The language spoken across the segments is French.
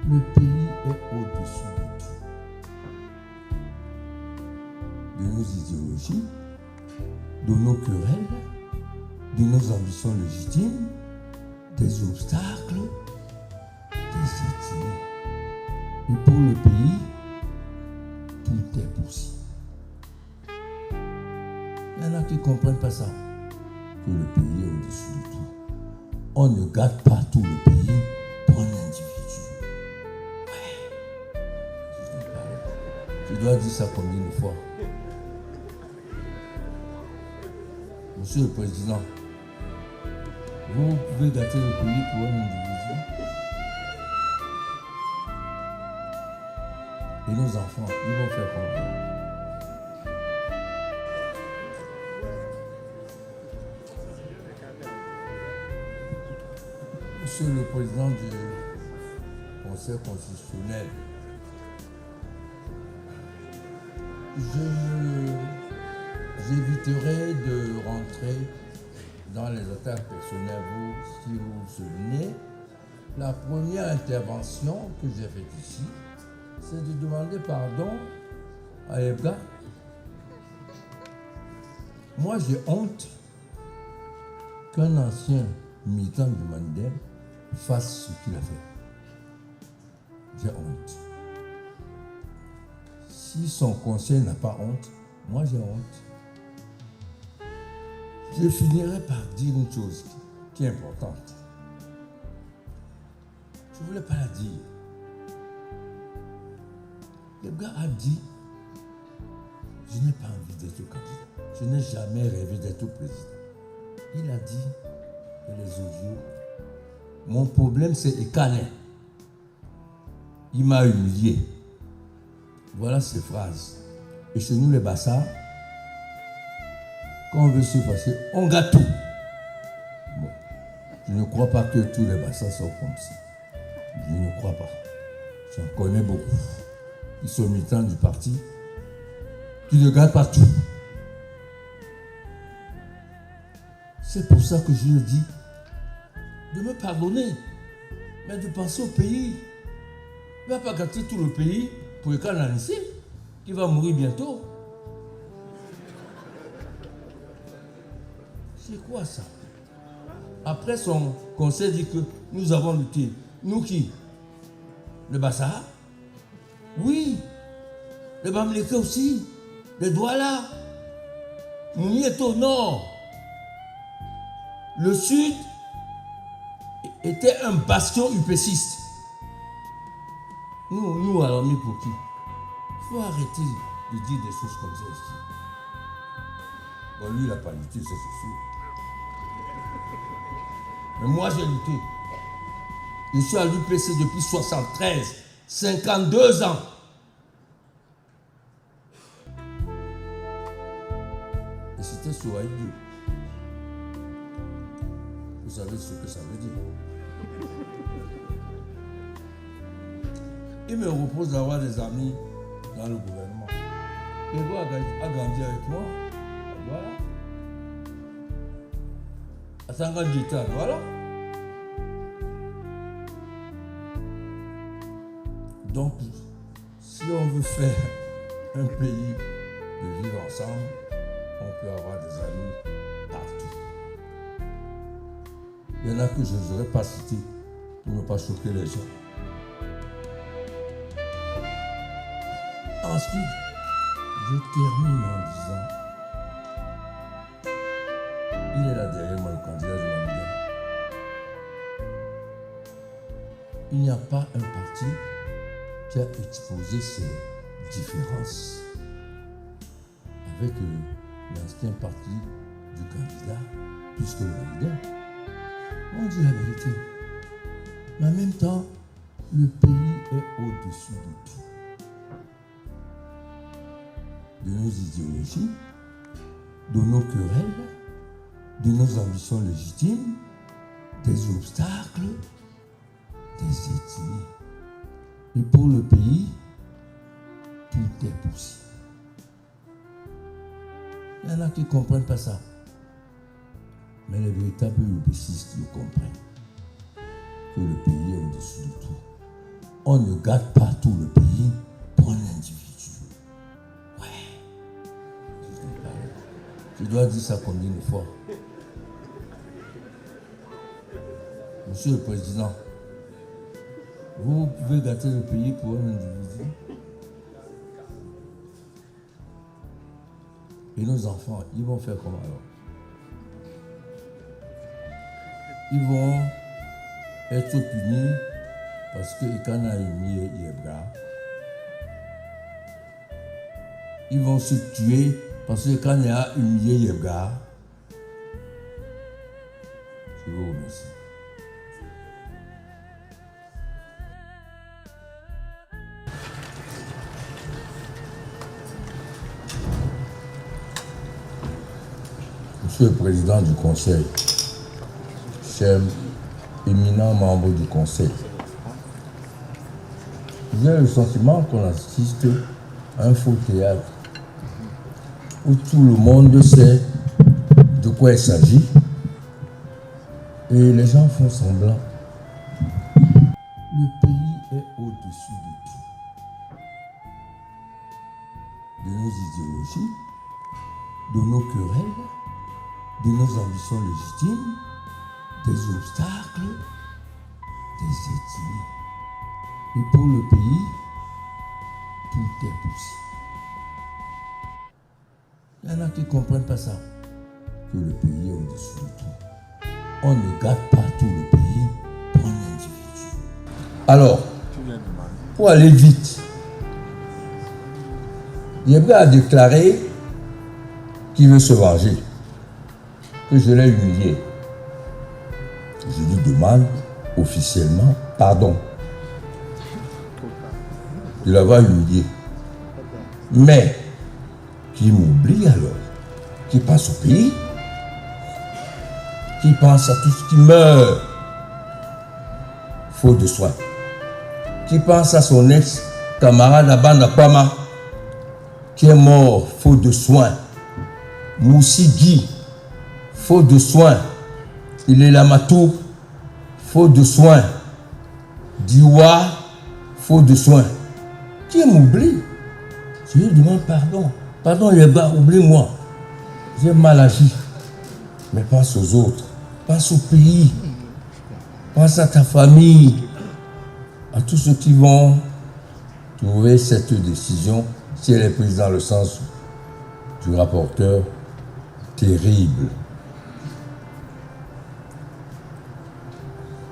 Le pays est au-dessus de tout. De nos idéologies, de nos querelles, de nos ambitions légitimes, des obstacles, des ethnies. Et pour le pays, tout est possible. Il y en a qui ne comprennent pas ça, que le pays est au-dessus de tout. On ne garde pas tout le pays pour un individu. Ouais. Je dois dire ça combien de fois? Monsieur le Président, vous pouvez gâter le pays pour un individu. Et nos enfants, ils vont faire comment? Monsieur le Président du Conseil constitutionnel, j'éviterai de rentrer dans les attaques personnelles. Vous, si vous vous souvenez, la première intervention que j'ai faite ici, c'est de demander pardon à Ebga. Moi, j'ai honte qu'un ancien militant du Mandem fasse ce qu'il a fait. J'ai honte. Si son conseil n'a pas honte, moi j'ai honte. Je finirai par dire une chose qui est importante. Je ne voulais pas la dire. Le gars a dit, je n'ai pas envie d'être candidat. Je n'ai jamais rêvé d'être président. Il a dit, et les audios, mon problème c'est Ekane. Il m'a humilié. Voilà ces phrases. Et chez nous les Bassards, quand on veut se passer, on gâte tout. Bon, je ne crois pas que tous les Bassards sont comme ça. Je ne crois pas. J'en connais beaucoup. Ils sont militants du parti. Tu ne gâtes pas tout. C'est pour ça que je lui dis de me pardonner, mais de penser au pays. Il ne va pas gâter tout le pays pour le canaliser, qui va mourir bientôt. C'est quoi ça? Après son conseil dit que nous avons lutté. Nous qui? Le Bassard? Oui. Le Bamileke aussi. Le Douala. Mouniéto, non. Le Sud était un bastion upéciste. Nous allons mis pour qui? Il faut arrêter de dire des choses comme ça ici. Bon, lui, il n'a pas lutté, ça c'est sûr. Mais moi, j'ai lutté. Je suis à l'UPC depuis 73, 52 ans. Et c'était sur Aïdou. Vous savez ce que ça veut dire. Il me repose d'avoir des amis dans le gouvernement. Et vous a grandi avec moi. Voilà. À Sangandjita, voilà. Donc, si on veut faire un pays de vivre ensemble, on peut avoir des amis partout. Il y en a que je n'oserais pas citer pour ne pas choquer les gens. Ensuite, je termine en disant, il est là derrière moi, le candidat du Mandem. Il n'y a pas un parti qui a exposé ses différences avec l'ancien parti du candidat, puisque le Mandem. On dit la vérité. Mais en même temps, le pays est au-dessus de tout. De nos idéologies, de nos querelles, de nos ambitions légitimes, des obstacles, des ethnies. Et pour le pays, tout est possible. Il y en a qui ne comprennent pas ça. Mais les véritables UPCistes le comprennent. Que le pays est au-dessus de tout. on ne garde pas tout le pays pour un individu. Ouais. Je dois dire ça combien de fois? Monsieur le Président, vous pouvez gâter le pays pour un individu. Et nos enfants, ils vont faire comment alors? Ils vont être punis parce que quand on a humilié Yebra, ils vont se tuer parce que quand on a humilié Yebra. Je vous remercie. Monsieur le Président du Conseil, chers éminents membres du Conseil, j'ai le sentiment qu'on assiste à un faux théâtre où tout le monde sait de quoi il s'agit et les gens font semblant. Le pays est au-dessus de tout, de nos idéologies, de nos querelles, de nos ambitions légitimes, des obstacles, des ethnies. Et pour le pays, tout est possible. Il y en a qui ne comprennent pas ça, que le pays est au-dessus de tout. On ne garde pas tout le pays pour un individu. Alors, pour aller vite, Yebra a déclaré qu'il veut se venger, que je l'ai humilié. Je lui demande officiellement pardon de l'avoir humilié. Mais qui m'oublie alors, qui pense au pays, qui pense à tout ce qui meurt faute de soins, qui pense à son ex-camarade Abanda Kwama qui est mort faute de soins, Moussi Guy faute de soins, il est Lamatou faute de soins, Diwa faute de soins. Qui m'oublie? Je lui demande pardon. Pardon les gars, oublie-moi. J'ai mal agi. Mais pense aux autres. Pense au pays. Pense à ta famille. À tous ceux qui vont trouver cette décision, si elle est prise dans le sens du rapporteur, terrible.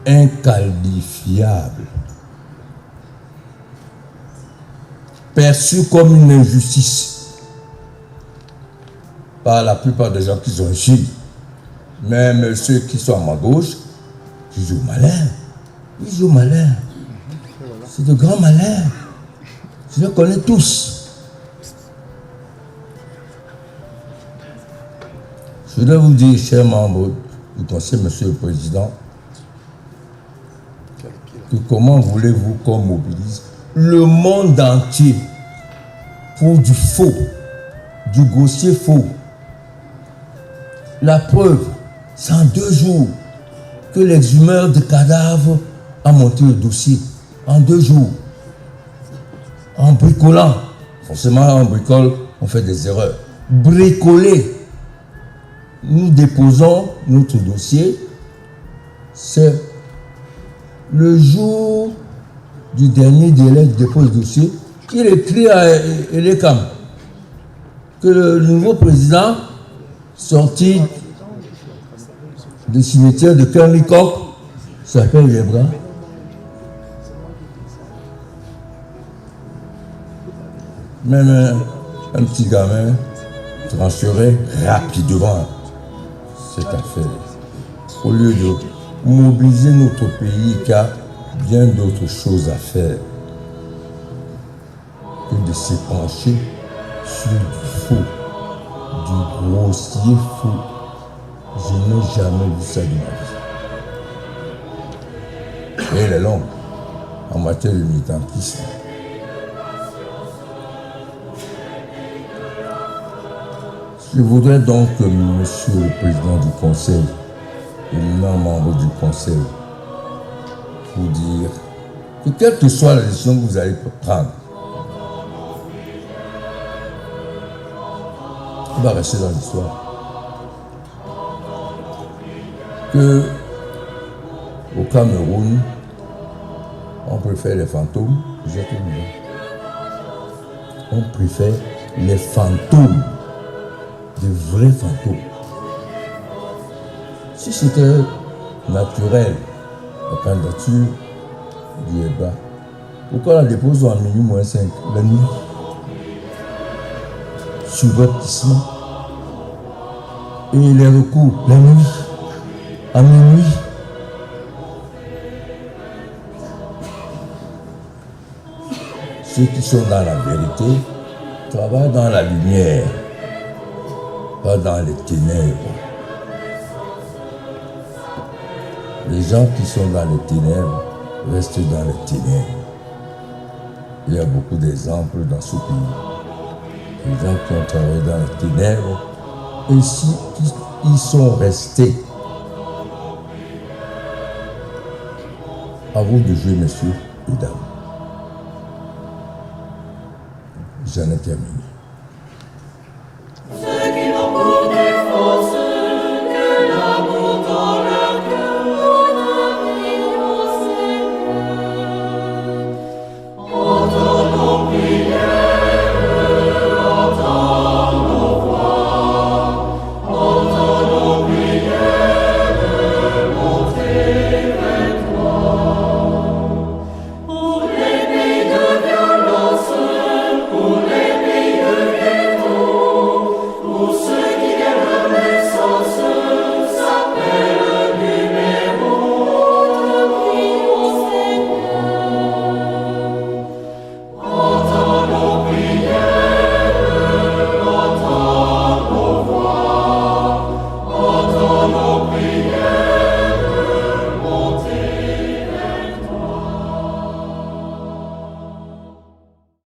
Inqualifiable. Perçu comme une injustice par la plupart des gens qui sont ici. Même ceux qui sont à ma gauche, ils jouent malin. Ils jouent malin. C'est de grands malins. Je les connais tous. Je dois vous dire, chers membres du Conseil, Monsieur le Président, que comment voulez-vous qu'on mobilise le monde entier pour du faux, du grossier faux? La preuve, c'est en 2 jours que l'exhumeur de cadavres a monté le dossier. En 2 jours. En bricolant. Forcément, en bricole, on fait des erreurs. Bricoler. Nous déposons notre dossier. C'est le jour du dernier délai de dépôt de dossier qu'il écrit à Elekam que le nouveau président sorti du cimetière de Kernikok s'appelle Yebra. Même un petit gamin trancherait rapidement cette affaire. Au lieu de mobiliser notre pays qui a bien d'autres choses à faire que de s'épancher sur du faux, du grossier faux. Je n'ai jamais vu ça de ma vie. Et elle est longue en matière de militantisme. Je voudrais donc que Monsieur le Président du Conseil, éminent membre du Conseil, vous dire que quelle que soit la décision que vous allez prendre, on va rester dans l'histoire. Que au Cameroun, on préfère les fantômes. On préfère les fantômes, de vrais fantômes. Si c'était naturel, la candidature du EBA, pourquoi la dépose en minuit moins 5 la nuit? Subrepticement. Et les recours la nuit, à minuit. Ceux qui sont dans la vérité travaillent dans la lumière, pas dans les ténèbres. Les gens qui sont dans les ténèbres restent dans les ténèbres. Il y a beaucoup d'exemples dans ce pays. Les gens qui ont travaillé dans les ténèbres, et si ils sont restés. À vous de jouer, messieurs et dames. J'en ai terminé.